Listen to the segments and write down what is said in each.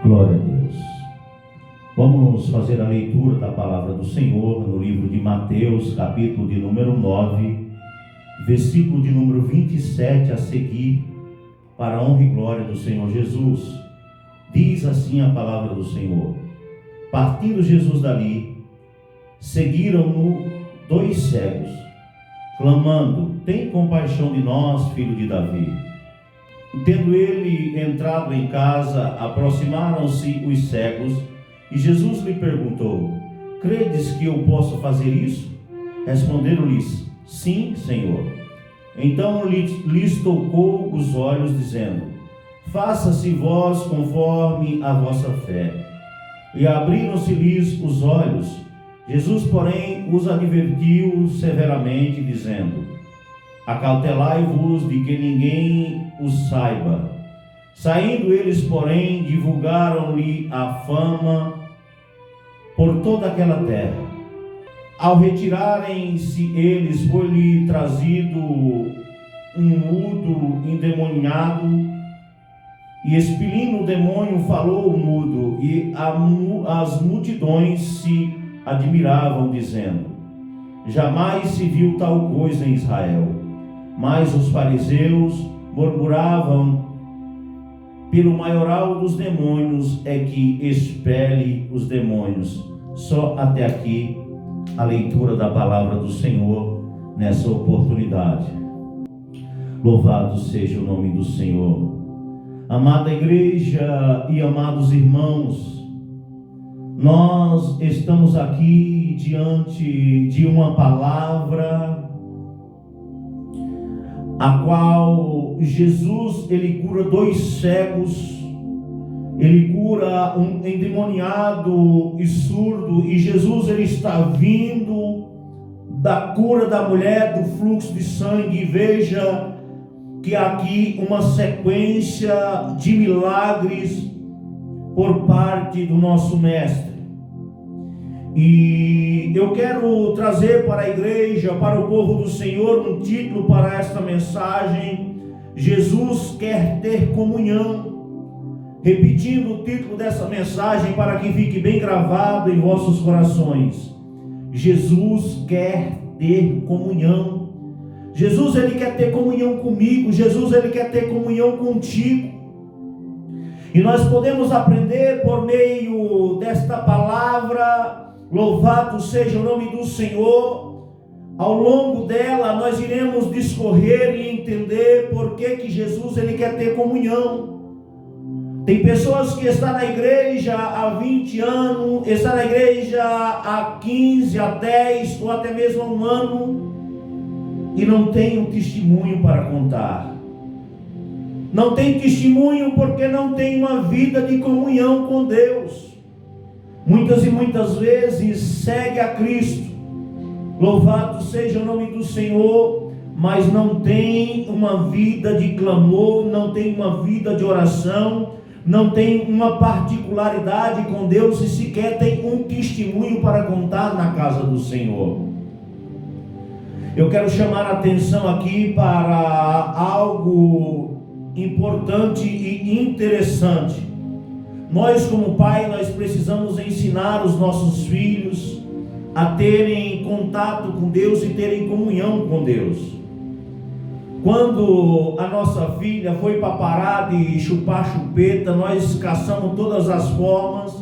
Glória a Deus. Vamos fazer a leitura da palavra do Senhor no livro de Mateus, capítulo de número 9, versículo de número 27 a seguir, para a honra e glória do Senhor Jesus. Diz assim a palavra do Senhor: partindo Jesus dali, seguiram-no 2 cegos, clamando: tem compaixão de nós, filho de Davi. Tendo ele entrado em casa, aproximaram-se os cegos, e Jesus lhe perguntou: credes que eu posso fazer isso? Responderam-lhes: sim, Senhor. Então lhes tocou os olhos, dizendo: faça-se vós conforme a vossa fé. E abriram-se-lhes os olhos. Jesus, porém, os advertiu severamente, dizendo: acautelai-vos de que ninguém os saiba. Saindo eles, porém, divulgaram-lhe a fama por toda aquela terra. Ao retirarem-se eles, foi-lhe trazido um mudo endemoniado, e expelindo o demônio, falou o mudo, e as multidões se admiravam, dizendo: jamais se viu tal coisa em Israel. Mas os fariseus murmuravam: pelo maioral dos demônios é que expele os demônios. Só até aqui a leitura da palavra do Senhor nessa oportunidade. Louvado seja o nome do Senhor. Amada igreja e amados irmãos, nós estamos aqui diante de uma palavra a qual Jesus, ele cura 2 cegos, ele cura um endemoniado e surdo, e Jesus, ele está vindo da cura da mulher do fluxo de sangue. Veja que aqui uma sequência de milagres por parte do nosso mestre. E eu quero trazer para a igreja, para o povo do Senhor, um título para esta mensagem: Jesus quer ter comunhão. Repetindo o título dessa mensagem para que fique bem gravado em vossos corações: Jesus quer ter comunhão. Jesus, ele quer ter comunhão comigo. Jesus, ele quer ter comunhão contigo. E nós podemos aprender por meio desta palavra. Louvado seja o nome do Senhor. Ao longo dela nós iremos discorrer e entender por que Jesus, ele quer ter comunhão. Tem pessoas que estão na igreja há 20 anos, estão na igreja há 15, há 10 ou até mesmo há 1 ano, e não tem um testemunho para contar. Não tem testemunho porque não tem uma vida de comunhão com Deus. Muitas e muitas vezes segue a Cristo, louvado seja o nome do Senhor, mas não tem uma vida de clamor, não tem uma vida de oração, não tem uma particularidade com Deus, e sequer tem um testemunho para contar na casa do Senhor. Eu quero chamar a atenção aqui para algo importante e interessante. Nós, como pai, nós precisamos ensinar os nossos filhos a terem contato com Deus e terem comunhão com Deus. Quando a nossa filha foi para parar de chupar chupeta, nós caçamos todas as formas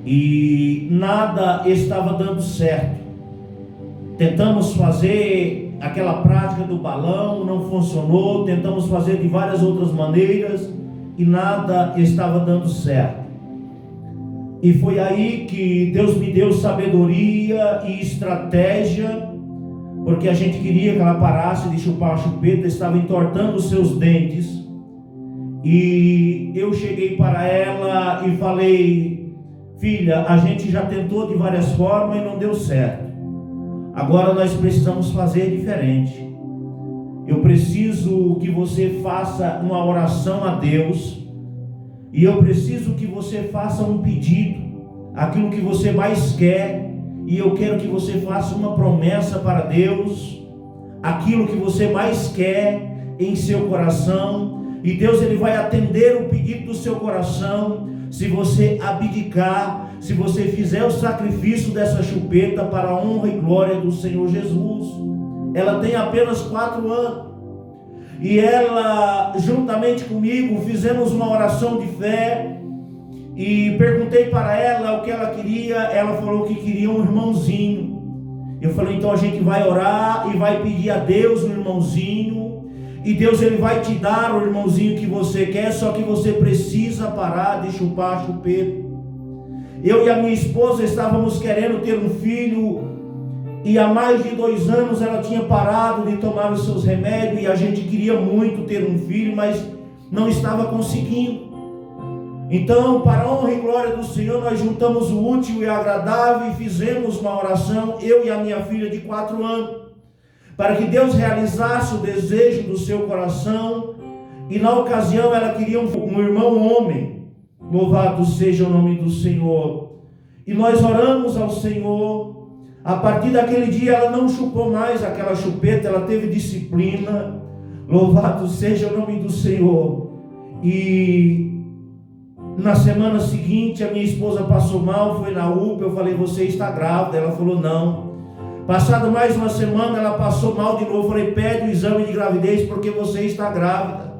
e nada estava dando certo. Tentamos fazer aquela prática do balão, não funcionou. Tentamos fazer de várias outras maneiras e nada estava dando certo. E foi aí que Deus me deu sabedoria e estratégia, porque a gente queria que ela parasse de chupar a chupeta, estava entortando os seus dentes. E eu cheguei para ela e falei: filha, a gente já tentou de várias formas e não deu certo. Agora nós precisamos fazer diferente. Eu preciso que você faça uma oração a Deus, e eu preciso que você faça um pedido, aquilo que você mais quer, e eu quero que você faça uma promessa para Deus, aquilo que você mais quer em seu coração. E Deus ele vai atender o pedido do seu coração, se você abdicar, se você fizer o sacrifício dessa chupeta para a honra e glória do Senhor Jesus. Ela tem apenas 4 anos. E ela, juntamente comigo, fizemos uma oração de fé. E perguntei para ela o que ela queria. Ela falou que queria um irmãozinho. Eu falei, então a gente vai orar e vai pedir a Deus um irmãozinho. E Deus ele vai te dar o irmãozinho que você quer. Só que você precisa parar de chupar a chupeta. Eu e a minha esposa estávamos querendo ter um filho. E há mais de 2 anos ela tinha parado de tomar os seus remédios. E a gente queria muito ter um filho, mas não estava conseguindo. Então, para a honra e glória do Senhor, nós juntamos o útil e agradável e fizemos uma oração, eu e a minha filha de 4 anos, para que Deus realizasse o desejo do seu coração. E na ocasião ela queria um irmão homem. Louvado seja o nome do Senhor. E nós oramos ao Senhor. A partir daquele dia ela não chupou mais aquela chupeta, ela teve disciplina. Louvado seja o nome do Senhor. E na semana seguinte a minha esposa passou mal, foi na UPA, eu falei, você está grávida? Ela falou, não. Passado mais uma semana ela passou mal de novo, eu falei, pede o exame de gravidez porque você está grávida.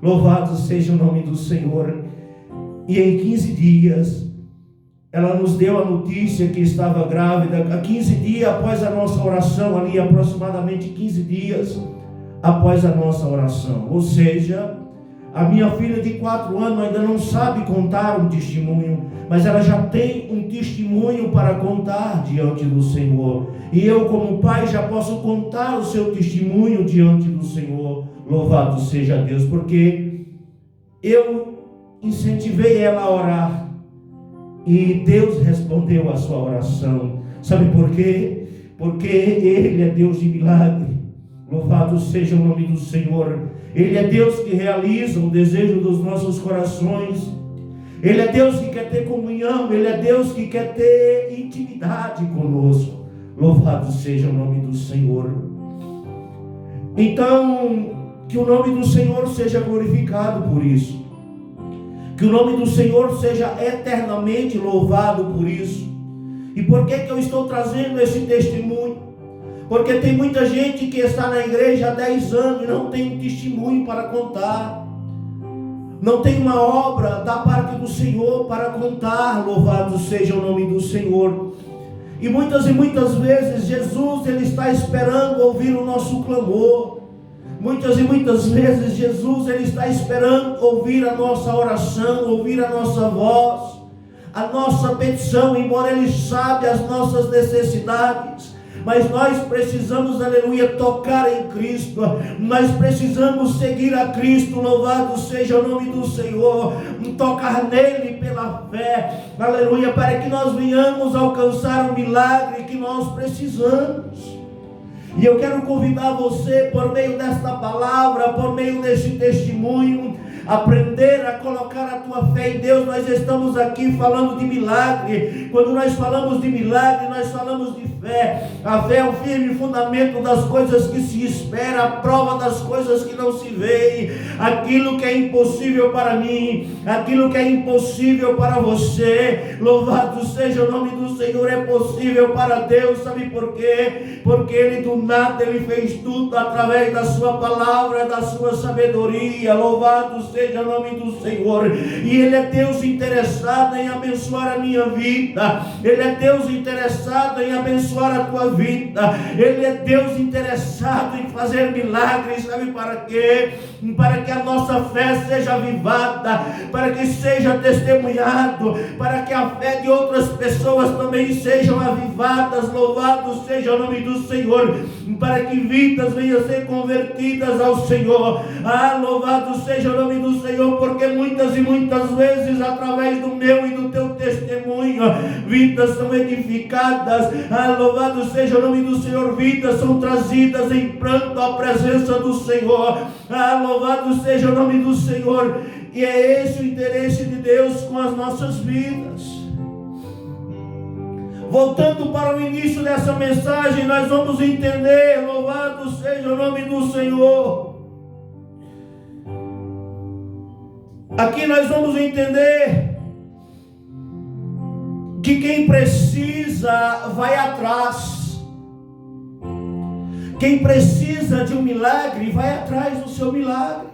Louvado seja o nome do Senhor. E em 15 dias ela nos deu a notícia que estava grávida. 15 dias após a nossa oração, ali aproximadamente 15 dias após a nossa oração. Ou seja, a minha filha de 4 anos ainda não sabe contar um testemunho, mas ela já tem um testemunho para contar diante do Senhor. E eu, como pai, já posso contar o seu testemunho diante do Senhor. Louvado seja Deus, porque eu incentivei ela a orar. E Deus respondeu a sua oração. Sabe por quê? Porque Ele é Deus de milagre. Louvado seja o nome do Senhor. Ele é Deus que realiza o desejo dos nossos corações. Ele é Deus que quer ter comunhão. Ele é Deus que quer ter intimidade conosco. Louvado seja o nome do Senhor. Então, que o nome do Senhor seja glorificado por isso. Que o nome do Senhor seja eternamente louvado por isso. E por que eu estou trazendo esse testemunho? Porque tem muita gente que está na igreja há 10 anos e não tem um testemunho para contar. Não tem uma obra da parte do Senhor para contar. Louvado seja o nome do Senhor. E muitas vezes Jesus ele está esperando ouvir o nosso clamor. Muitas vezes Jesus ele está esperando ouvir a nossa oração, ouvir a nossa voz, a nossa petição, embora Ele sabe as nossas necessidades. Mas nós precisamos, aleluia, tocar em Cristo. Nós precisamos seguir a Cristo. Louvado seja o nome do Senhor. Tocar nele pela fé, aleluia, para que nós venhamos alcançar o milagre que nós precisamos. E eu quero convidar você, por meio desta palavra, por meio desse testemunho, aprender a colocar a tua fé em Deus. Nós estamos aqui falando de milagre. Quando nós falamos de milagre, nós falamos de fé. A fé é o firme fundamento das coisas que se espera, a prova das coisas que não se vê. Aquilo que é impossível para mim, aquilo que é impossível para você, louvado seja o nome do Senhor, é possível para Deus. Sabe por quê? Porque Ele do nada, Ele fez tudo através da sua palavra, da sua sabedoria. Louvado seja o nome do Senhor. E Ele é Deus interessado em abençoar a minha vida. Ele é Deus interessado em abençoar a tua vida. Ele é Deus interessado em fazer milagres. Sabe para quê? Para que a nossa fé seja avivada, para que seja testemunhado, para que a fé de outras pessoas também sejam avivadas. Louvado seja o nome do Senhor, para que vidas venham a ser convertidas ao Senhor. Louvado seja o nome do Senhor, porque muitas e muitas vezes, através do meu e do teu testemunho, vidas são edificadas. Louvado seja o nome do Senhor, vidas são trazidas em pranto à presença do Senhor. Louvado seja o nome do Senhor. E é esse o interesse de Deus com as nossas vidas. Voltando para o início dessa mensagem, nós vamos entender, louvado seja o nome do Senhor, Aqui nós vamos entender que quem precisa vai atrás. Quem precisa de um milagre vai atrás do seu milagre.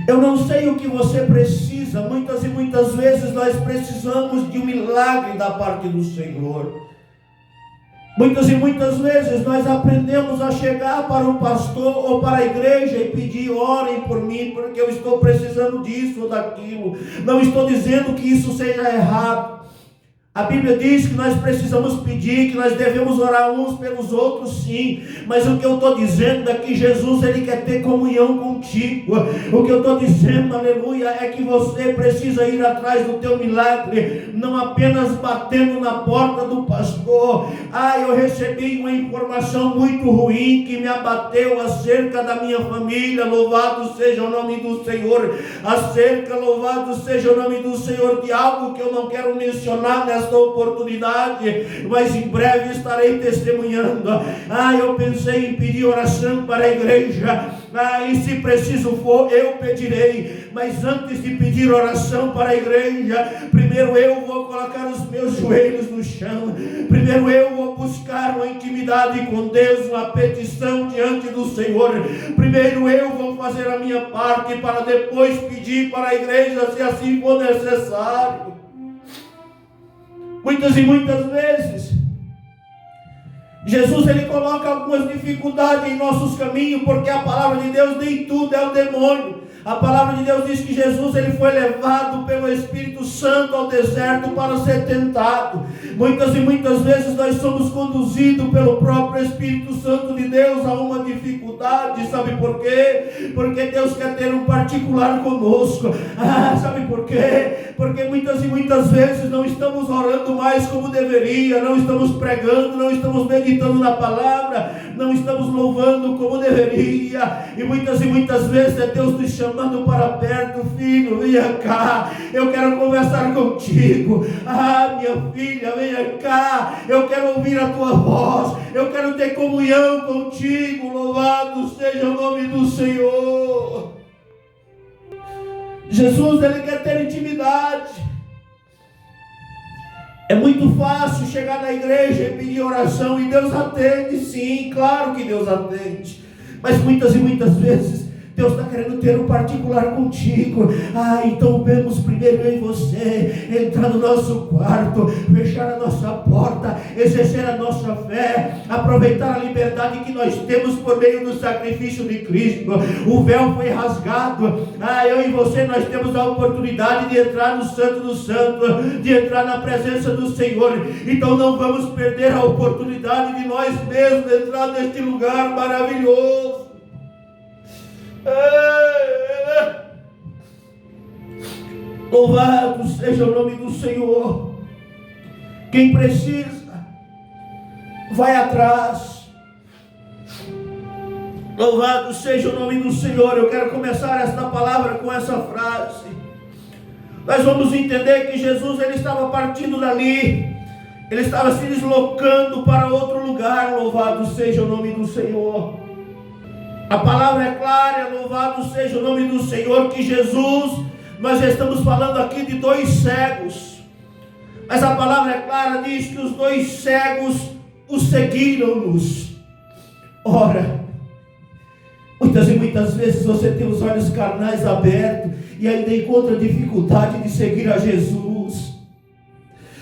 Eu não sei o que você precisa. Muitas e muitas vezes nós precisamos de um milagre da parte do Senhor. Muitas e muitas vezes nós aprendemos a chegar para o pastor ou para a igreja e pedir: orem por mim, porque eu estou precisando disso ou daquilo. Não estou dizendo que isso seja errado. A Bíblia diz que nós precisamos pedir, que nós devemos orar uns pelos outros, sim. Mas o que eu estou dizendo é que Jesus, Ele quer ter comunhão contigo. O que eu estou dizendo, aleluia, é que você precisa ir atrás do teu milagre, não apenas batendo na porta do pastor. Eu recebi uma informação muito ruim que me abateu acerca da minha família. Louvado seja o nome do Senhor. Louvado seja o nome do Senhor, de algo que eu não quero mencionar nessa oportunidade, mas em breve estarei testemunhando. Eu pensei em pedir oração para a igreja, e se preciso for, eu pedirei. Mas antes de pedir oração para a igreja, primeiro eu vou colocar os meus joelhos no chão. Primeiro eu vou buscar uma intimidade com Deus, uma petição diante do Senhor. Primeiro eu vou fazer a minha parte para depois pedir para a igreja, se assim for necessário. Muitas e muitas vezes, Jesus, Ele coloca algumas dificuldades em nossos caminhos, porque a palavra de Deus nem tudo é o demônio. A palavra de Deus diz que Jesus, Ele foi levado pelo Espírito Santo ao deserto para ser tentado. Muitas e muitas vezes nós somos conduzidos pelo próprio Espírito Santo de Deus a uma dificuldade. Sabe por quê? Porque Deus quer ter um particular conosco. Sabe por quê? Porque muitas e muitas vezes não estamos orando mais como deveria, não estamos pregando, não estamos meditando na palavra, não estamos louvando como deveria. E muitas vezes é Deus nos chamando para perto: filho, venha cá, eu quero conversar contigo. Minha filha, venha cá, eu quero ouvir a tua voz, eu quero ter comunhão contigo. Louvado seja o nome do Senhor. Jesus, Ele quer ter intimidade. É muito fácil chegar na igreja e pedir oração, e Deus atende, sim, claro que Deus atende. Mas muitas e muitas vezes Deus está querendo ter um particular contigo. Então vamos primeiro em você, entrar no nosso quarto, fechar a nossa porta, exercer a nossa fé, aproveitar a liberdade que nós temos por meio do sacrifício de Cristo. O véu foi rasgado. Eu e você, nós temos a oportunidade de entrar no Santo dos Santos, de entrar na presença do Senhor. Então não vamos perder a oportunidade de nós mesmos entrar neste lugar maravilhoso. Louvado seja o nome do Senhor. Quem precisa vai atrás. Louvado seja o nome do Senhor. Eu quero começar esta palavra com essa frase. Nós vamos entender que Jesus, Ele estava partindo dali, Ele estava se deslocando para outro lugar. Louvado seja o nome do Senhor. A palavra é clara, louvado seja o nome do Senhor, que Jesus, nós estamos falando aqui de dois cegos, mas a palavra é clara, diz que os dois cegos o seguiram-nos. Ora, muitas e muitas vezes você tem os olhos carnais abertos e ainda encontra dificuldade de seguir a Jesus.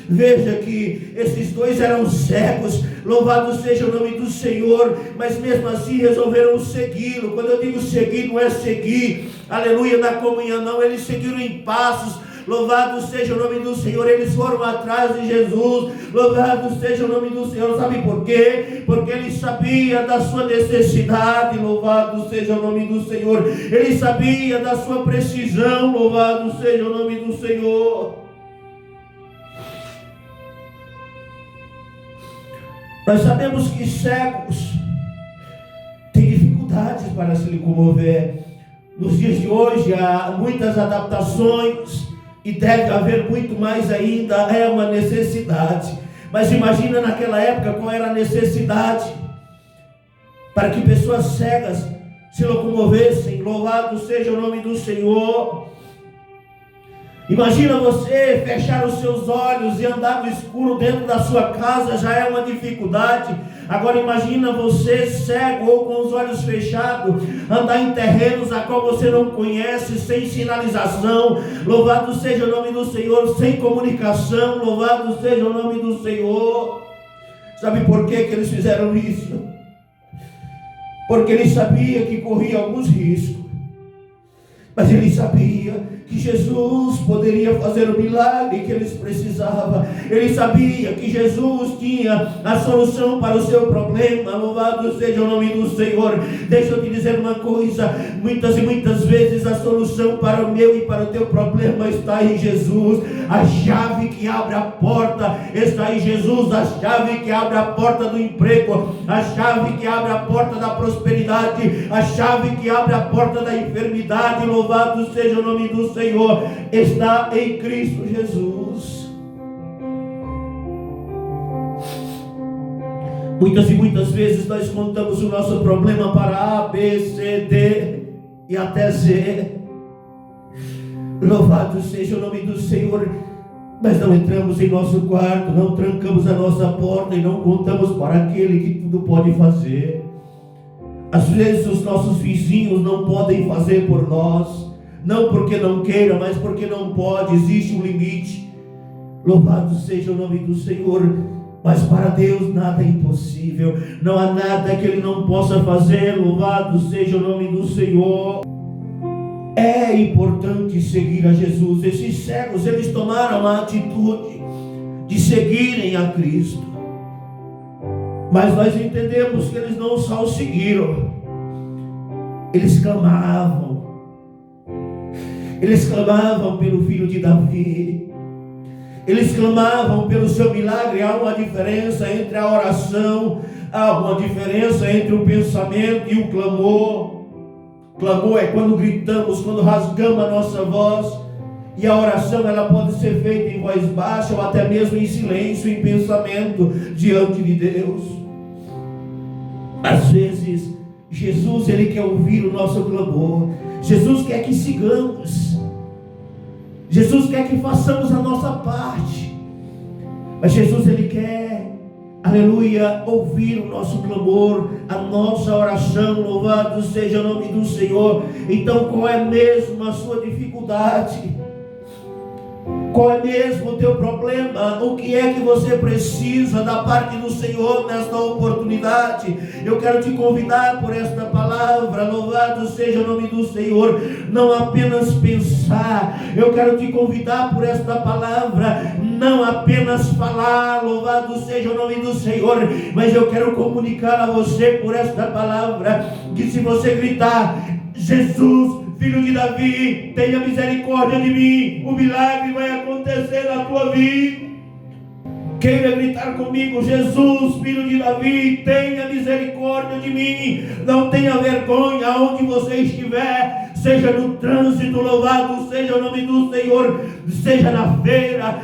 Veja que esses dois eram cegos, louvado seja o nome do Senhor, mas mesmo assim resolveram segui-lo. Quando eu digo seguir, não é seguir, aleluia, na comunhão, não. Eles seguiram em passos. Louvado seja o nome do Senhor. Eles foram atrás de Jesus. Louvado seja o nome do Senhor. Sabe por quê? Porque ele sabia da sua necessidade. Louvado seja o nome do Senhor. Ele sabia da sua precisão. Louvado seja o nome do Senhor. Nós sabemos que cegos têm dificuldades para se locomover. Nos dias de hoje há muitas adaptações e deve haver muito mais ainda. É uma necessidade. Mas imagina naquela época qual era a necessidade para que pessoas cegas se locomovessem. Louvado seja o nome do Senhor. Imagina você fechar os seus olhos e andar no escuro dentro da sua casa, já é uma dificuldade. Agora imagina você cego ou com os olhos fechados, andar em terrenos a qual você não conhece, sem sinalização. Louvado seja o nome do Senhor, sem comunicação. Louvado seja o nome do Senhor. Sabe por que eles fizeram isso? Porque eles sabiam que corria alguns riscos, mas eles sabiam que Jesus poderia fazer o milagre que eles precisavam. Ele sabia que Jesus tinha a solução para o seu problema. Louvado seja o nome do Senhor. Deixa eu te dizer uma coisa: muitas e muitas vezes a solução para o meu e para o teu problema está em Jesus. A chave que abre a porta está em Jesus. A chave que abre a porta do emprego, a chave que abre a porta da prosperidade, a chave que abre a porta da enfermidade, louvado seja o nome do Senhor, está em Cristo Jesus. Muitas e muitas vezes nós contamos o nosso problema para A, B, C, D e até Z. Louvado seja o nome do Senhor. Mas não entramos em nosso quarto, não trancamos a nossa porta e não contamos para aquele que tudo pode fazer. Às vezes os nossos vizinhos não podem fazer por nós, não porque não queira, mas porque não pode. Existe um limite. Louvado seja o nome do Senhor. Mas para Deus nada é impossível. Não há nada que Ele não possa fazer. Louvado seja o nome do Senhor. É importante seguir a Jesus. Esses cegos, eles tomaram a atitude de seguirem a Cristo. Mas nós entendemos que eles não só o seguiram, eles clamavam. Eles clamavam pelo filho de Davi. Eles clamavam pelo seu milagre. Há uma diferença entre a oração, há uma diferença entre o pensamento e o clamor. Clamor é quando gritamos, quando rasgamos a nossa voz. E a oração, ela pode ser feita em voz baixa ou até mesmo em silêncio, em pensamento, diante de Deus. Às vezes, Jesus, Ele quer ouvir o nosso clamor. Jesus quer que sigamos. Jesus quer que façamos a nossa parte. Mas Jesus, Ele quer, aleluia, ouvir o nosso clamor, a nossa oração. Louvado seja o nome do Senhor. Então, qual é mesmo a sua dificuldade? Qual é mesmo o teu problema? O que é que você precisa da parte do Senhor nesta oportunidade? Eu quero te convidar por esta palavra. Louvado seja o nome do Senhor. Não apenas pensar. Eu quero te convidar por esta palavra. Não apenas falar. Louvado seja o nome do Senhor. Mas eu quero comunicar a você por esta palavra que se você gritar: Jesus, Filho de Davi, tenha misericórdia de mim, o milagre vai acontecer na tua vida. Queira gritar comigo: Jesus, Filho de Davi, tenha misericórdia de mim. Não tenha vergonha aonde você estiver, seja no trânsito, louvado seja o nome do Senhor, seja na feira,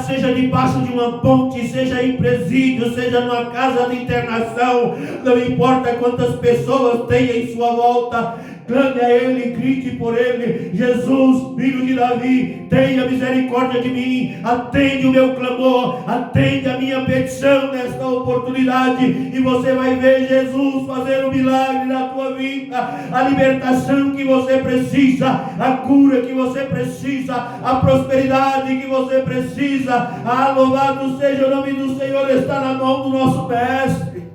seja debaixo de uma ponte, seja em presídio, seja numa casa de internação, não importa quantas pessoas tenha em sua volta. Clame a Ele, grite por Ele: Jesus, Filho de Davi, tenha misericórdia de mim, atende o meu clamor, atende a minha petição nesta oportunidade, e você vai ver Jesus fazer um milagre na tua vida, a libertação que você precisa, a cura que você precisa, a prosperidade que você precisa. Louvado seja o nome do Senhor, está na mão do nosso Mestre.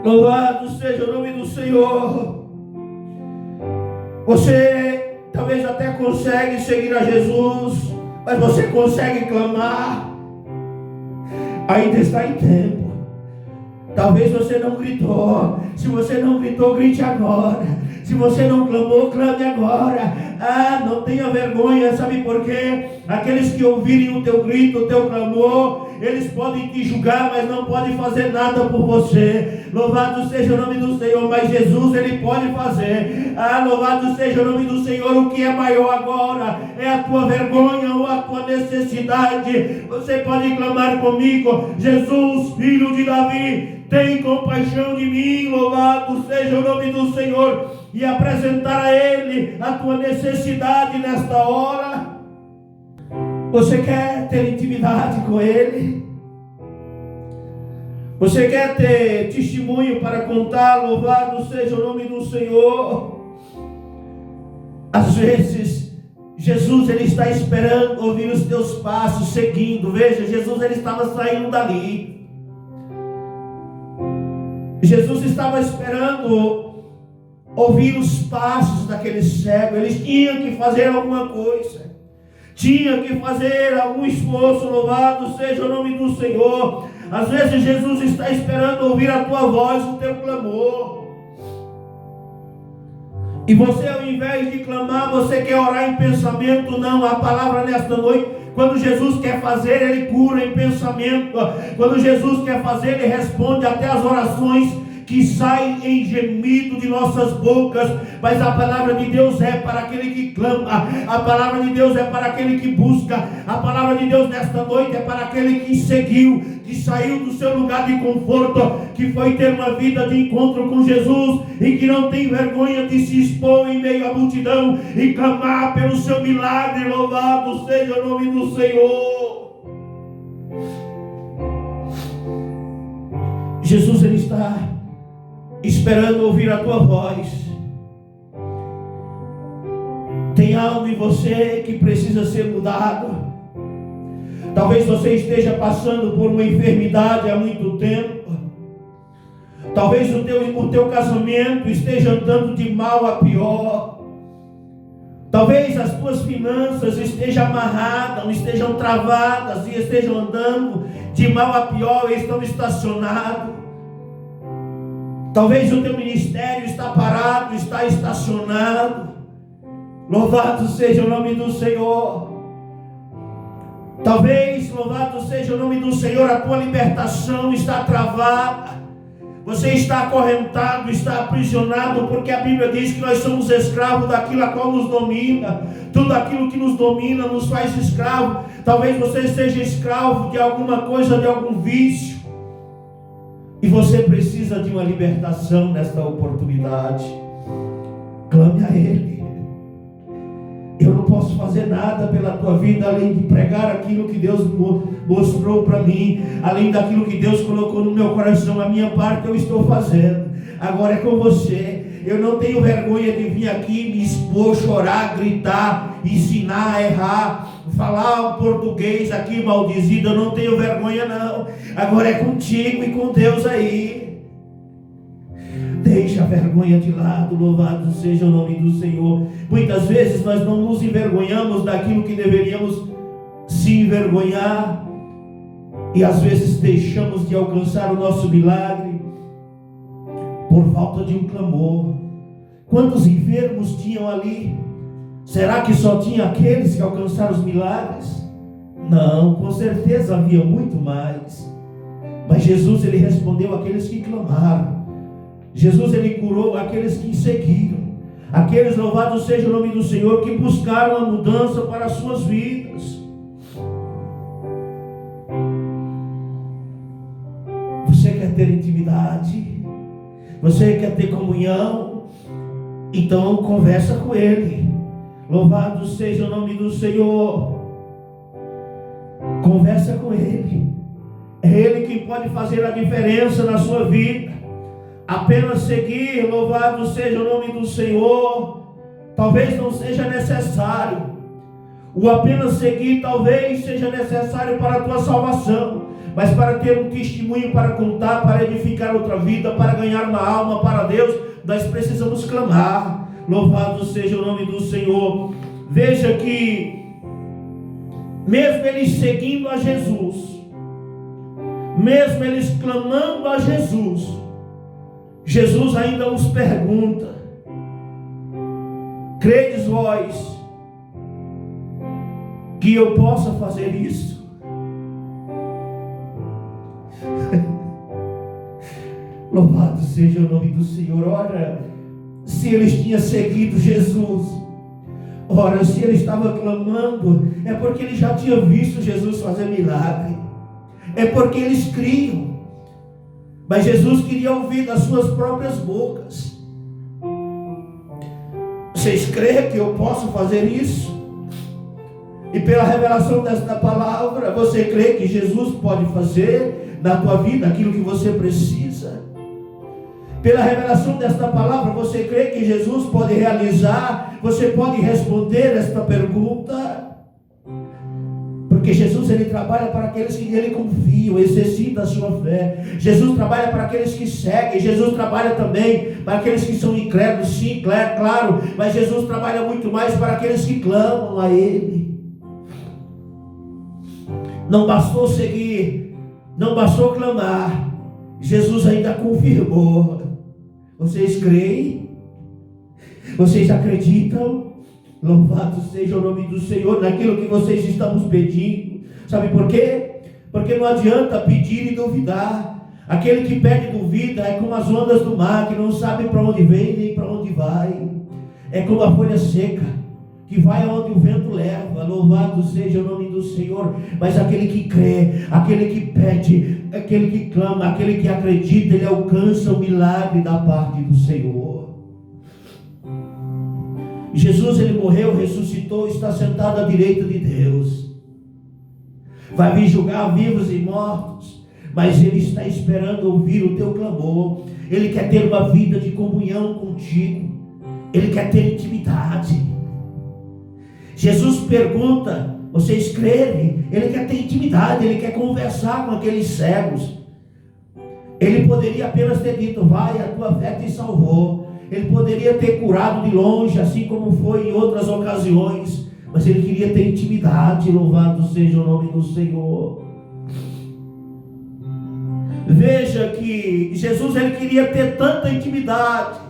Louvado seja o nome do Senhor. Você talvez até consegue seguir a Jesus, mas você consegue clamar? Ainda está em tempo. Talvez você não gritou. Se você não gritou, grite agora. Se você não clamou, clame agora. Não tenha vergonha. Sabe por quê? Aqueles que ouvirem o teu grito, o teu clamor, eles podem te julgar, mas não podem fazer nada por você. Louvado seja o nome do Senhor. Mas Jesus, Ele pode fazer. Louvado seja o nome do Senhor. O que é maior agora? É a tua vergonha ou a tua necessidade? Você pode clamar comigo: Jesus, Filho de Davi, tem compaixão de mim, louvado seja o nome do Senhor, e apresentar a Ele a tua necessidade nesta hora. Você quer ter intimidade com Ele? Você quer ter testemunho para contar? Louvado seja o nome do Senhor. Às vezes Jesus ele está esperando ouvir os teus passos, seguindo. Veja, Jesus ele estava saindo dali. Jesus estava esperando ouvir os passos daquele cego. Eles tinham que fazer alguma coisa, tinha que fazer algum esforço. Louvado seja o nome do Senhor. Às vezes Jesus está esperando ouvir a tua voz, o teu clamor. E você, ao invés de clamar, você quer orar em pensamento. Não, a palavra nesta noite, quando Jesus quer fazer, Ele cura em pensamento. Quando Jesus quer fazer, Ele responde até as orações que saem em gemido de nossas bocas. Mas a palavra de Deus é para aquele que clama, a palavra de Deus é para aquele que busca, a palavra de Deus nesta noite é para aquele que seguiu, que saiu do seu lugar de conforto, que foi ter uma vida de encontro com Jesus e que não tem vergonha de se expor em meio à multidão e clamar pelo seu milagre. Louvado seja o nome do Senhor. Jesus ele está esperando ouvir a tua voz. Tem algo em você que precisa ser mudado. Talvez você esteja passando por uma enfermidade há muito tempo. Talvez o teu casamento esteja andando de mal a pior. Talvez as tuas finanças estejam amarradas, estejam travadas e estejam andando de mal a pior e estão estacionados. Talvez o teu ministério está parado, está estacionado. Louvado seja o nome do Senhor. Talvez, louvado seja o nome do Senhor, a tua libertação está travada. Você está acorrentado, está aprisionado, porque a Bíblia diz que nós somos escravos daquilo a qual nos domina. Tudo aquilo que nos domina nos faz escravo. Talvez você seja escravo de alguma coisa, de algum vício. E você precisa de uma libertação nesta oportunidade. Clame a Ele. Eu não posso fazer nada pela tua vida além de pregar aquilo que Deus mostrou para mim, além daquilo que Deus colocou no meu coração. A minha parte eu estou fazendo. Agora é com você. Eu não tenho vergonha de vir aqui me expor, chorar, gritar, ensinar, errar, falar o português aqui maldizido. Eu não tenho vergonha não. Agora é contigo e com Deus aí. Deixa a vergonha de lado. Louvado seja o nome do Senhor. Muitas vezes nós não nos envergonhamos daquilo que deveríamos se envergonhar, e às vezes deixamos de alcançar o nosso milagre por falta de um clamor. Quantos enfermos tinham ali? Será que só tinha aqueles que alcançaram os milagres? Não, com certeza havia muito mais. Mas Jesus ele respondeu àqueles que clamaram. Jesus ele curou aqueles que seguiram, aqueles, louvado seja o nome do Senhor, que buscaram a mudança para as suas vidas. Você quer ter intimidade? Você quer ter comunhão? Então conversa com Ele. Louvado seja o nome do Senhor. Conversa com Ele. É Ele quem pode fazer a diferença na sua vida. Apenas seguir, louvado seja o nome do Senhor, talvez não seja necessário. O apenas seguir talvez seja necessário para a tua salvação, mas para ter um testemunho para contar, para edificar outra vida, para ganhar uma alma para Deus, nós precisamos clamar. Louvado seja o nome do Senhor. Veja que mesmo eles seguindo a Jesus, mesmo eles clamando a Jesus, Jesus ainda os pergunta: credes vós que eu possa fazer isso? Louvado seja o nome do Senhor. Ora, se eles tinham seguido Jesus, ora, se ele estava clamando, é porque ele já tinha visto Jesus fazer milagre, é porque eles criam. Mas Jesus queria ouvir das suas próprias bocas: vocês creem que eu posso fazer isso? E pela revelação desta palavra, você crê que Jesus pode fazer na tua vida aquilo que você precisa? Pela revelação desta palavra, você crê que Jesus pode realizar? Você pode responder esta pergunta? Porque Jesus, ele trabalha para aqueles que nele confiam, exercita a sua fé. Jesus trabalha para aqueles que seguem. Jesus trabalha também para aqueles que são incrédulos, sim, claro. Mas Jesus trabalha muito mais para aqueles que clamam a Ele. Não bastou seguir, não bastou clamar, Jesus ainda confirmou. Vocês creem? Vocês acreditam? Louvado seja o nome do Senhor naquilo que vocês estão pedindo. Sabe por quê? Porque não adianta pedir e duvidar. Aquele que pede e duvida é como as ondas do mar, que não sabe para onde vem nem para onde vai. É como a folha seca, que vai aonde o vento leva. Louvado seja o nome do Senhor. Mas aquele que crê, aquele que pede, aquele que clama, aquele que acredita, ele alcança o milagre da parte do Senhor. Jesus, ele morreu, ressuscitou, está sentado à direita de Deus. Vai vir julgar vivos e mortos, mas ele está esperando ouvir o teu clamor. Ele quer ter uma vida de comunhão contigo. Ele quer ter intimidade. Jesus pergunta: vocês creem? Ele quer ter intimidade, ele quer conversar com aqueles cegos. Ele poderia apenas ter dito: vai, a tua fé te salvou. Ele poderia ter curado de longe, assim como foi em outras ocasiões. Mas ele queria ter intimidade. Louvado seja o nome do Senhor. Veja que Jesus, ele queria ter tanta intimidade.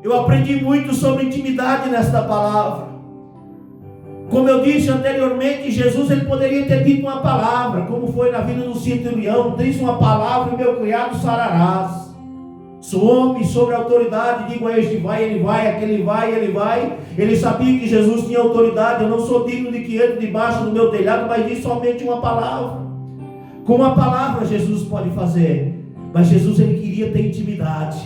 Eu aprendi muito sobre intimidade nesta palavra. Como eu disse anteriormente, Jesus, ele poderia ter dito uma palavra, como foi na vida do centurião: diz uma palavra e meu criado sararás. Sou homem sobre a autoridade, digo a este vai, ele vai, aquele vai, ele vai. Ele sabia que Jesus tinha autoridade. Eu não sou digno de que entre debaixo do meu telhado, mas diz somente uma palavra. Com uma palavra Jesus pode fazer. Mas Jesus, ele queria ter intimidade.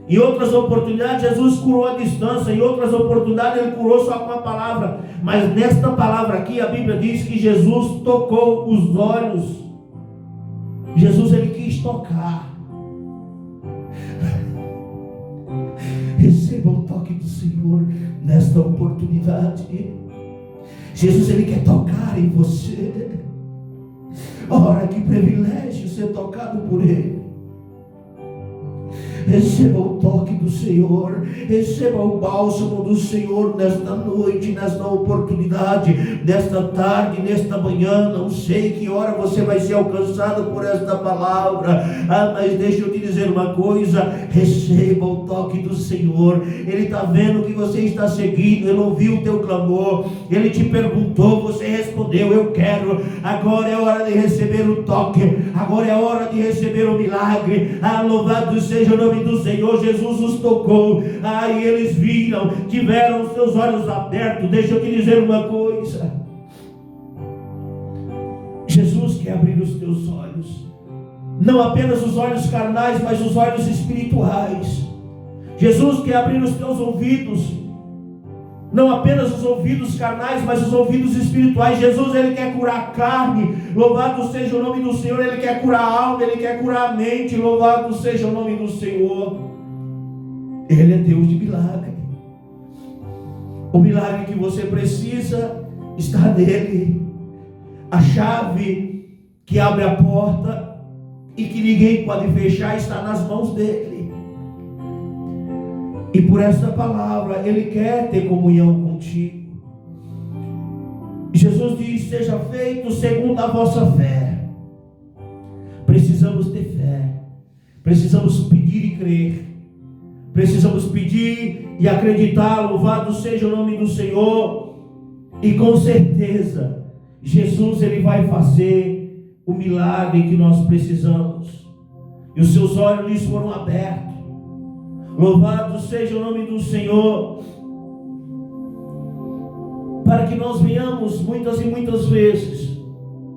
Em outras oportunidades Jesus curou à distância, em outras oportunidades ele curou só com a palavra. Mas nesta palavra aqui a Bíblia diz que Jesus tocou os olhos. Jesus, ele quis tocar. Receba o toque do Senhor nesta oportunidade. Jesus, ele quer tocar em você. Ora, que privilégio ser tocado por Ele. Receba o toque do Senhor, receba o bálsamo do Senhor nesta noite, nesta oportunidade, nesta tarde, nesta manhã. Não sei que hora você vai ser alcançado por esta palavra. Mas deixa eu te dizer uma coisa: receba o toque do Senhor. Ele está vendo que você está seguindo, Ele ouviu o teu clamor, Ele te perguntou, você respondeu: eu quero. Agora é hora de receber o toque, agora é hora de receber o milagre. Louvado seja o nome do Senhor. Jesus os tocou, e eles viram, tiveram os seus olhos abertos. Deixa eu te dizer uma coisa: Jesus quer abrir os teus olhos, não apenas os olhos carnais, mas os olhos espirituais. Jesus quer abrir os teus ouvidos, não apenas os ouvidos carnais, mas os ouvidos espirituais. Jesus, ele quer curar a carne. Louvado seja o nome do Senhor. Ele quer curar a alma, ele quer curar a mente. Louvado seja o nome do Senhor. Ele é Deus de milagre. O milagre que você precisa está nele. A chave que abre a porta e que ninguém pode fechar está nas mãos dele. E por essa palavra Ele quer ter comunhão contigo. Jesus diz: seja feito segundo a vossa fé. Precisamos ter fé, precisamos pedir e crer, precisamos pedir e acreditar. Louvado seja o nome do Senhor. E com certeza Jesus, ele vai fazer o milagre que nós precisamos. E os seus olhos lhes foram abertos. Louvado seja o nome do Senhor, para que nós venhamos muitas e muitas vezes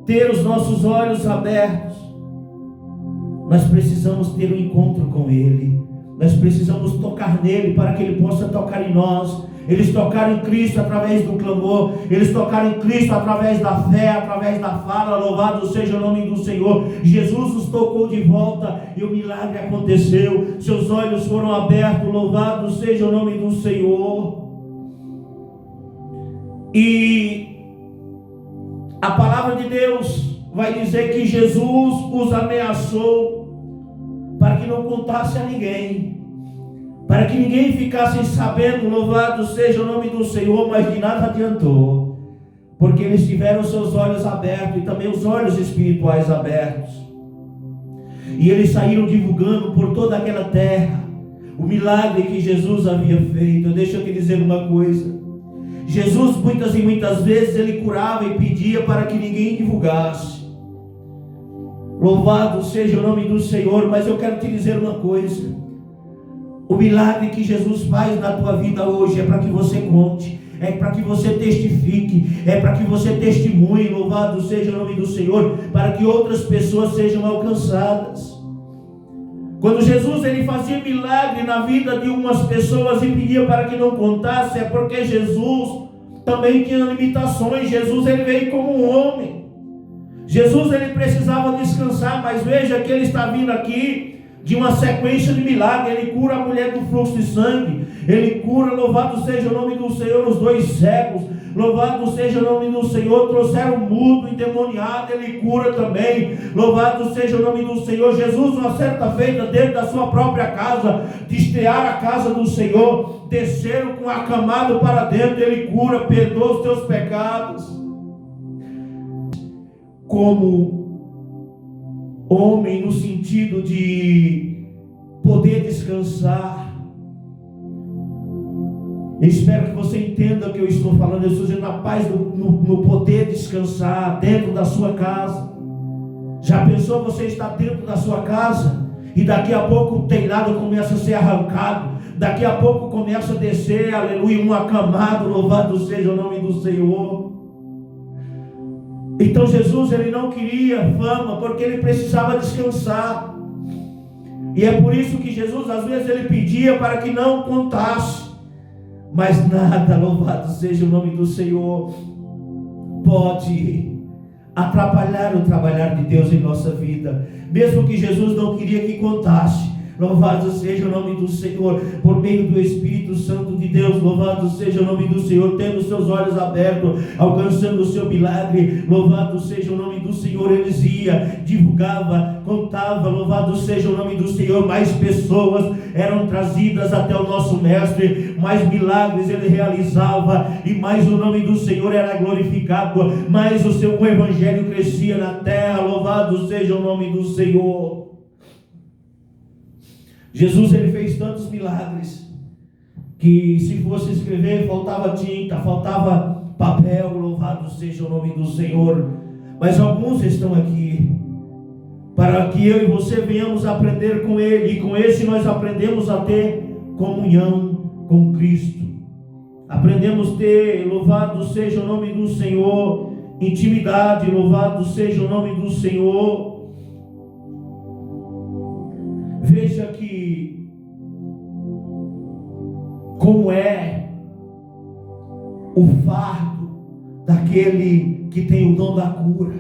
ter os nossos olhos abertos, Nós precisamos ter um encontro com Ele. Nós precisamos tocar nele para que Ele possa tocar em nós. Eles tocaram em Cristo através do clamor. Eles tocaram em Cristo através da fé, através da fala. Louvado seja o nome do Senhor. Jesus os tocou de volta e o milagre aconteceu. Seus olhos foram abertos. Louvado seja o nome do Senhor. E a palavra de Deus vai dizer que Jesus os ameaçou para que não contasse a ninguém, para que ninguém ficasse sabendo. Louvado seja o nome do Senhor. Mas de nada adiantou, porque eles tiveram seus olhos abertos e também os olhos espirituais abertos, e eles saíram divulgando por toda aquela terra o milagre que Jesus havia feito. Deixa eu te dizer uma coisa: Jesus muitas e muitas vezes ele curava e pedia para que ninguém divulgasse. Louvado seja o nome do Senhor. Mas eu quero te dizer uma coisa: o milagre que Jesus faz na tua vida hoje é para que você conte, é para que você testifique, é para que você testemunhe. Louvado seja o nome do Senhor, para que outras pessoas sejam alcançadas. Quando Jesus ele fazia milagre na vida de umas pessoas e pedia para que não contasse, é porque Jesus também tinha limitações. Jesus ele veio como um homem. Jesus ele precisava descansar, mas veja que ele está vindo aqui de uma sequência de milagres. Ele cura a mulher do fluxo de sangue, ele cura, louvado seja o nome do Senhor, os 2 cegos, louvado seja o nome do Senhor, trouxeram mudo, endemoniado, ele cura também, louvado seja o nome do Senhor. Jesus, uma certa feita, dentro da sua própria casa, de estrear a casa do Senhor, desceram com acamado para dentro, ele cura, perdoa os teus pecados. Como homem, no sentido de poder descansar. Eu espero que você entenda o que eu estou falando. Eu estou dizendo a paz no poder descansar dentro da sua casa. Já pensou você estar dentro da sua casa e daqui a pouco o telhado começa a ser arrancado, daqui a pouco começa a descer, aleluia, um acamado, louvado seja o nome do Senhor. Então Jesus ele não queria fama, porque ele precisava descansar. E é por isso que Jesus às vezes ele pedia para que não contasse. Mas nada, louvado seja o nome do Senhor, pode atrapalhar o trabalhar de Deus em nossa vida. Mesmo que Jesus não queria que contasse, louvado seja o nome do Senhor, por meio do Espírito Santo de Deus, louvado seja o nome do Senhor, tendo seus olhos abertos, alcançando o seu milagre, louvado seja o nome do Senhor. Eles ia, divulgava, contava, louvado seja o nome do Senhor. Mais pessoas eram trazidas até o nosso mestre, mais milagres ele realizava, e mais o nome do Senhor era glorificado, mais o seu evangelho crescia na terra, louvado seja o nome do Senhor. Jesus ele fez tantos milagres que se fosse escrever faltava tinta, faltava papel, louvado seja o nome do Senhor. Mas alguns estão aqui para que eu e você venhamos aprender com Ele, e com esse nós aprendemos a ter comunhão com Cristo. Aprendemos a ter, louvado seja o nome do Senhor, intimidade, louvado seja o nome do Senhor. Veja que como é o fardo daquele que tem o dom da cura.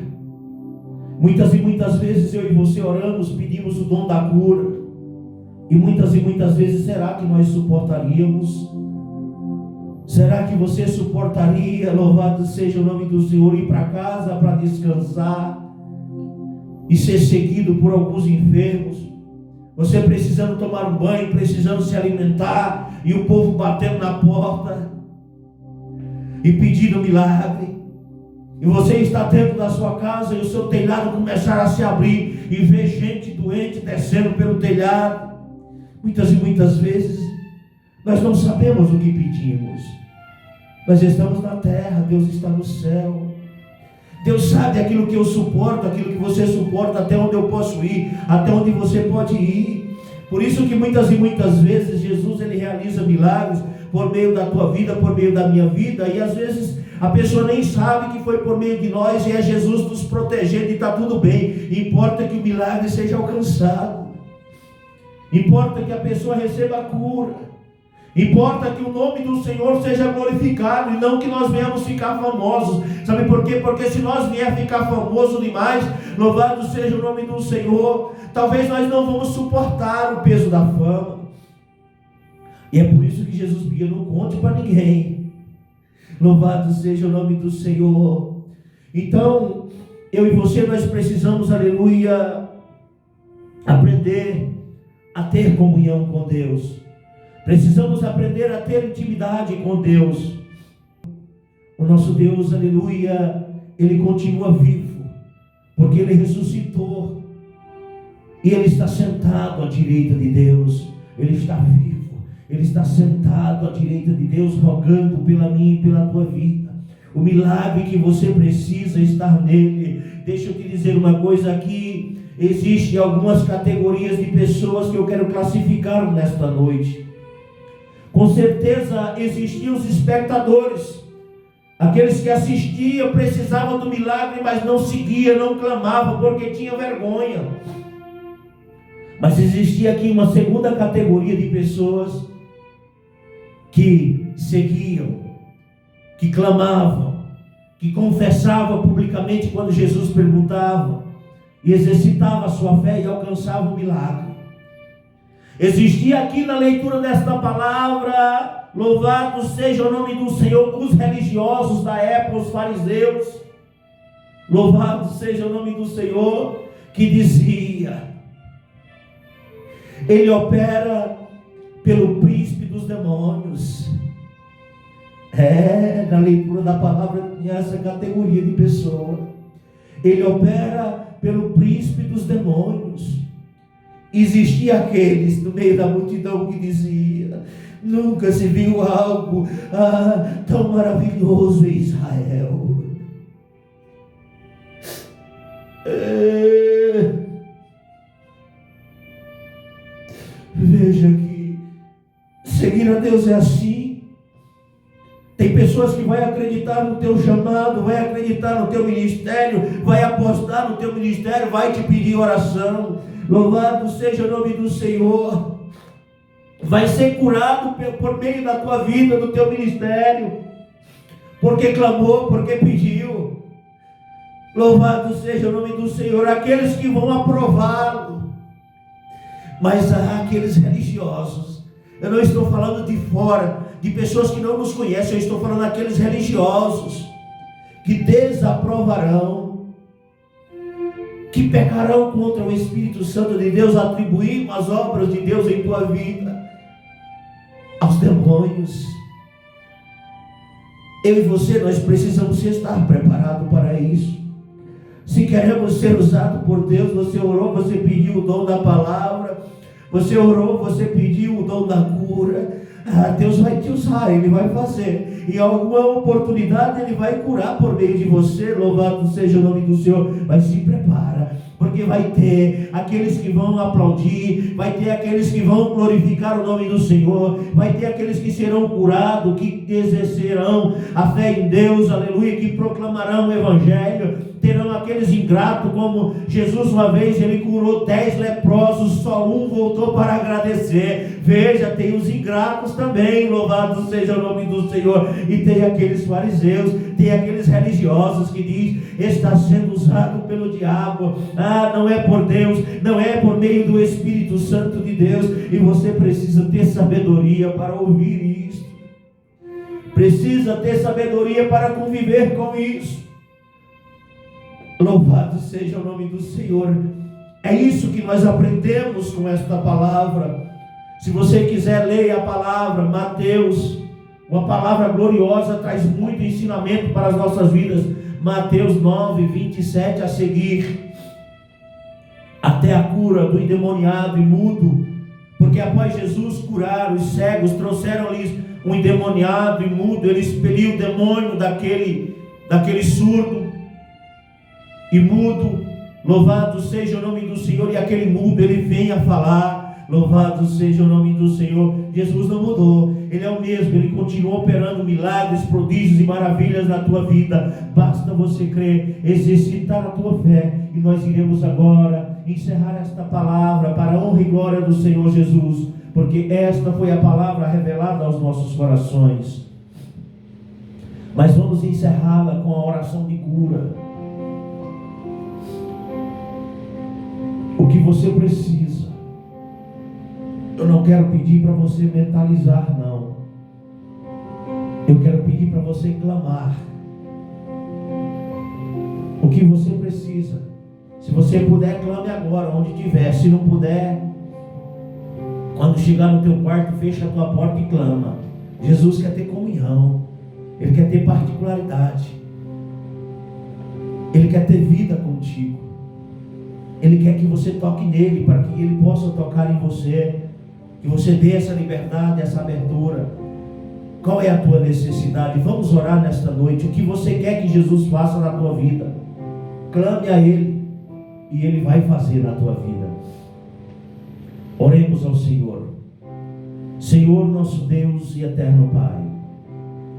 Muitas e muitas vezes eu e você oramos, pedimos o dom da cura, e muitas vezes será que nós suportaríamos? Será que você suportaria, louvado seja o nome do Senhor, ir para casa para descansar e ser seguido por alguns enfermos? Você precisando tomar um banho, precisando se alimentar, e o povo batendo na porta e pedindo milagre. E você está dentro da sua casa e o seu telhado começar a se abrir e ver gente doente descendo pelo telhado. Muitas e muitas vezes nós não sabemos o que pedimos. Nós estamos na terra, Deus está no céu. Deus sabe aquilo que eu suporto, aquilo que você suporta, até onde eu posso ir, até onde você pode ir. Por isso que muitas e muitas vezes Jesus ele realiza milagres, por meio da tua vida, por meio da minha vida, e às vezes a pessoa nem sabe que foi por meio de nós, e é Jesus nos protegendo, e está tudo bem. Importa que o milagre seja alcançado, importa que a pessoa receba a cura, importa que o nome do Senhor seja glorificado, e não que nós venhamos ficar famosos. Sabe por quê? Porque se nós vier ficar famoso demais, louvado seja o nome do Senhor, talvez nós não vamos suportar o peso da fama. E é por isso que Jesus dizia: não conte para ninguém. Louvado seja o nome do Senhor. Então, eu e você, nós precisamos, aleluia, aprender a ter comunhão com Deus. Precisamos aprender a ter intimidade com Deus. O nosso Deus, aleluia, Ele continua vivo, porque Ele ressuscitou, e Ele está sentado à direita de Deus. Ele está vivo, Ele está sentado à direita de Deus, rogando pela minha e pela tua vida. O milagre que você precisa estar nele. Deixa eu te dizer uma coisa aqui: existem algumas categorias de pessoas que eu quero classificar nesta noite. Com certeza existiam os espectadores, aqueles que assistiam, precisavam do milagre, mas não seguiam, não clamavam, porque tinham vergonha. Mas existia aqui uma segunda categoria de pessoas que seguiam, que clamavam, que confessavam publicamente quando Jesus perguntava, e exercitava a sua fé e alcançava o milagre. Existia aqui na leitura desta palavra, louvado seja o nome do Senhor, os religiosos da época, os fariseus, louvado seja o nome do Senhor, que dizia: Ele opera pelo príncipe dos demônios. Na leitura da palavra tinha essa categoria de pessoa. Ele opera pelo príncipe dos demônios. Existia aqueles no meio da multidão que dizia: nunca se viu algo tão maravilhoso em Israel. Veja que seguir a Deus é assim. Tem pessoas que vão acreditar no teu chamado, vai acreditar no teu ministério, vai apostar no teu ministério, vai te pedir oração. Louvado seja o nome do Senhor. Vai ser curado por meio da tua vida, do teu ministério, porque clamou, porque pediu. Louvado seja o nome do Senhor. Aqueles que vão aprová-lo. Mas há aqueles religiosos. Eu não estou falando de fora, de pessoas que não nos conhecem. Eu estou falando daqueles religiosos que desaprovarão, que pecarão contra o Espírito Santo de Deus, atribuindo as obras de Deus em tua vida aos demônios. Eu e você, nós precisamos estar preparados para isso. Se queremos ser usados por Deus, você orou, você pediu o dom da palavra, você orou, você pediu o dom da cura. Deus vai te usar, Ele vai fazer. Em alguma oportunidade Ele vai curar por meio de você. Louvado seja o nome do Senhor. Mas se prepara, porque vai ter aqueles que vão aplaudir, vai ter aqueles que vão glorificar o nome do Senhor, vai ter aqueles que serão curados, que exercerão a fé em Deus, aleluia, que proclamarão o Evangelho. Terão aqueles ingratos, como Jesus uma vez, Ele curou 10 leprosos, só um voltou para agradecer. Veja, tem os ingratos também, louvado seja o nome do Senhor. E tem aqueles fariseus, tem aqueles religiosos que diz: está sendo usado pelo diabo. Não é por Deus, não é por meio do Espírito Santo de Deus. E você precisa ter sabedoria para ouvir isso, precisa ter sabedoria para conviver com isso. Louvado seja o nome do Senhor. É isso que nós aprendemos com esta palavra. Se você quiser, leia a palavra, Mateus, uma palavra gloriosa, traz muito ensinamento para as nossas vidas. Mateus 9, 27 a seguir. Até a cura do endemoniado e mudo. Porque após Jesus curar os cegos, trouxeram-lhes um endemoniado e mudo. Ele expeliu o demônio daquele surdo e mudo. Louvado seja o nome do Senhor. E aquele mudo, ele vem a falar. Louvado seja o nome do Senhor. Jesus não mudou, Ele é o mesmo, Ele continua operando milagres, prodígios e maravilhas na tua vida. Basta você crer, exercitar a tua fé. E nós iremos agora encerrar esta palavra para a honra e glória do Senhor Jesus, porque esta foi a palavra revelada aos nossos corações. Mas vamos encerrá-la com a oração de cura. O que você precisa, eu não quero pedir para você mentalizar, não. Eu quero pedir para você clamar. O que você precisa, se você puder, clame agora, onde estiver. Se não puder, quando chegar no teu quarto, fecha a tua porta e clama. Jesus quer ter comunhão, Ele quer ter particularidade, Ele quer ter vida contigo. Ele quer que você toque nele, para que Ele possa tocar em você, que você dê essa liberdade, essa abertura. Qual é a tua necessidade? Vamos orar nesta noite. O que você quer que Jesus faça na tua vida? Clame a Ele, e Ele vai fazer na tua vida. Oremos ao Senhor. Senhor, nosso Deus e eterno Pai,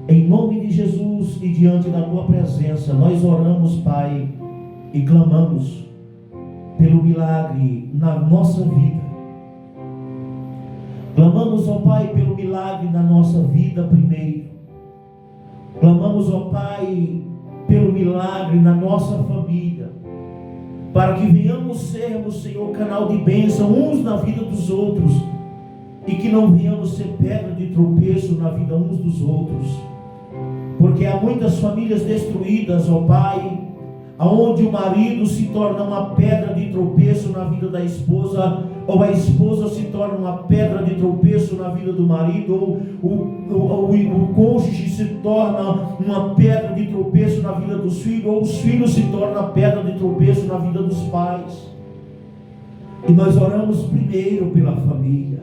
em nome de Jesus e diante da tua presença, nós oramos, Pai, e clamamos pelo milagre na nossa vida. Clamamos, ó Pai, pelo milagre na nossa vida primeiro. Clamamos, ó Pai, pelo milagre na nossa família, para que venhamos sermos, Senhor, canal de bênção uns na vida dos outros, e que não venhamos ser pedra de tropeço na vida uns dos outros, porque há muitas famílias destruídas, ó Pai, aonde o marido se torna uma pedra de tropeço na vida da esposa, ou a esposa se torna uma pedra de tropeço na vida do marido, ou o cônjuge se torna uma pedra de tropeço na vida dos filhos, ou os filhos se tornam pedra de tropeço na vida dos pais. E nós oramos primeiro pela família,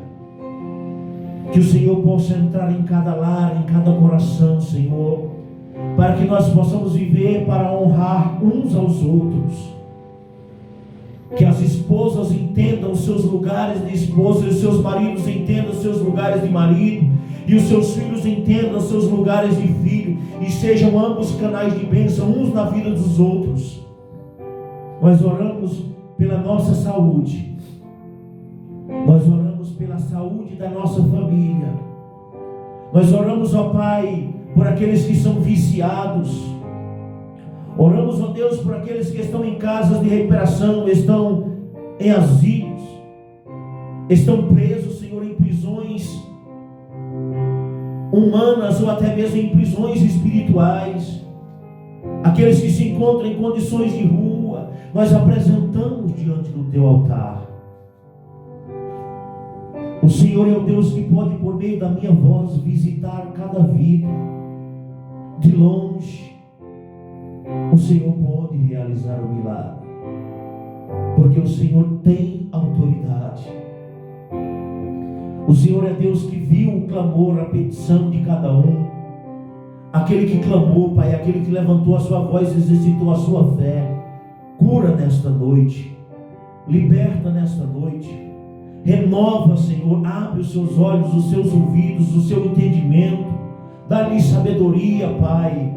que o Senhor possa entrar em cada lar, em cada coração, Senhor, para que nós possamos viver para honrar uns aos outros. Que as esposas entendam os seus lugares de esposa, e os seus maridos entendam os seus lugares de marido, e os seus filhos entendam os seus lugares de filho, e sejam ambos canais de bênção uns na vida dos outros. Nós oramos pela nossa saúde, nós oramos pela saúde da nossa família, nós oramos, ó Pai, por aqueles que são viciados. Oramos, ó Deus, por aqueles que estão em casas de recuperação, estão em asilos, estão presos, Senhor, em prisões humanas ou até mesmo em prisões espirituais. Aqueles que se encontram em condições de rua, nós apresentamos diante do teu altar. O Senhor é o Deus que pode, por meio da minha voz, visitar cada vida de longe. O Senhor pode realizar o milagre, porque o Senhor tem autoridade. O Senhor é Deus que viu o clamor, a petição de cada um. Aquele que clamou, Pai, aquele que levantou a sua voz, exercitou a sua fé. Cura nesta noite, liberta nesta noite, renova, Senhor, abre os seus olhos, os seus ouvidos, o seu entendimento, dá-lhe sabedoria, Pai,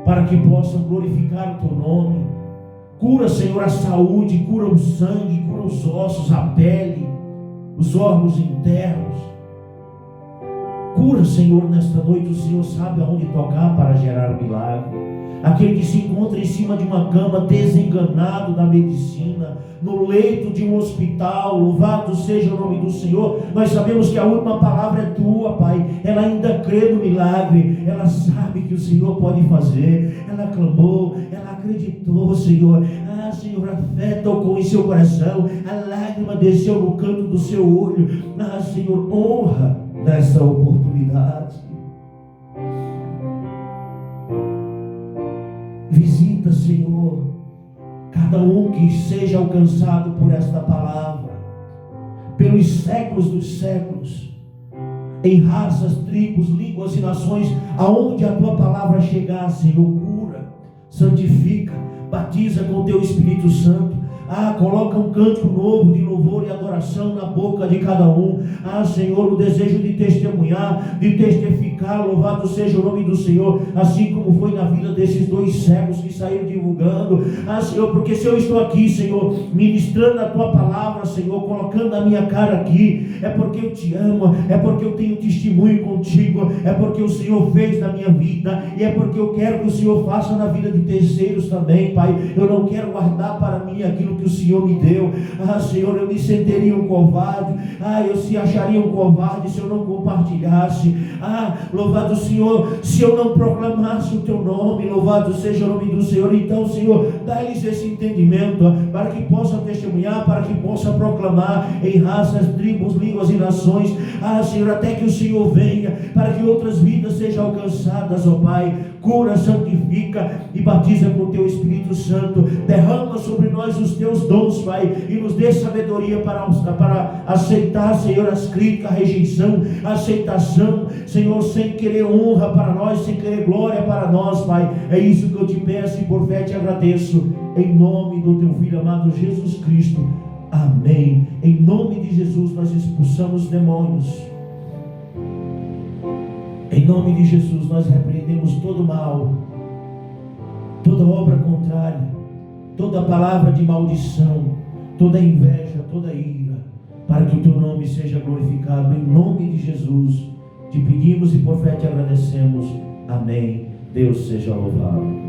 para que possam glorificar o teu nome. Cura, Senhor, a saúde, cura o sangue, cura os ossos, a pele, os órgãos internos. Cura, Senhor, nesta noite. O Senhor sabe aonde tocar para gerar milagre. Aquele que se encontra em cima de uma cama, desenganado da medicina, no leito de um hospital, louvado seja o nome do Senhor. Nós sabemos que a última palavra é tua, Pai. Ela ainda crê no milagre, ela sabe que o Senhor pode fazer. Ela clamou, ela acreditou, Senhor. Ah, Senhor, a fé tocou em seu coração, a lágrima desceu no canto do seu olho. Ah, Senhor, honra nessa oportunidade. Visita, Senhor, cada um que seja alcançado por esta palavra, pelos séculos dos séculos, em raças, tribos, línguas e nações, aonde a tua palavra chegar, Senhor, cura, santifica, batiza com o teu Espírito Santo, Coloca um cântico novo de louvor e adoração na boca de cada um. Senhor, o desejo de testemunhar, de testificar, louvado seja o nome do Senhor, assim como foi na vida desses 2 cegos que saíram divulgando. Senhor, porque se eu estou aqui, Senhor, ministrando a tua palavra, Senhor, colocando a minha cara aqui, é porque eu te amo, é porque eu tenho testemunho contigo, é porque o Senhor fez na minha vida, e é porque eu quero que o Senhor faça na vida de terceiros também, Pai. Eu não quero guardar para mim aquilo que o Senhor me deu. Senhor, eu me sentiria um covarde, eu se acharia um covarde se eu não compartilhasse. Louvado Senhor, se eu não proclamasse o teu nome, louvado seja o nome do Senhor. Então, Senhor, dá-lhes esse entendimento, para que possam testemunhar, para que possam proclamar em raças, tribos, línguas e nações, Senhor, até que o Senhor venha, para que outras vidas sejam alcançadas, ó Pai. Cura, santifica e batiza com o teu Espírito Santo. Derrama sobre nós os teus dons, Pai, e nos dê sabedoria para aceitar, Senhor, as críticas, a rejeição, a aceitação, Senhor, sem querer honra para nós, sem querer glória para nós, Pai. É isso que eu te peço e por fé te agradeço, em nome do teu Filho amado Jesus Cristo. Amém. Em nome de Jesus nós expulsamos demônios. Em nome de Jesus nós repreendemos todo mal, toda obra contrária, toda palavra de maldição, toda inveja, toda ira, para que o teu nome seja glorificado. Em nome de Jesus te pedimos e por fé te agradecemos. Amém. Deus seja louvado.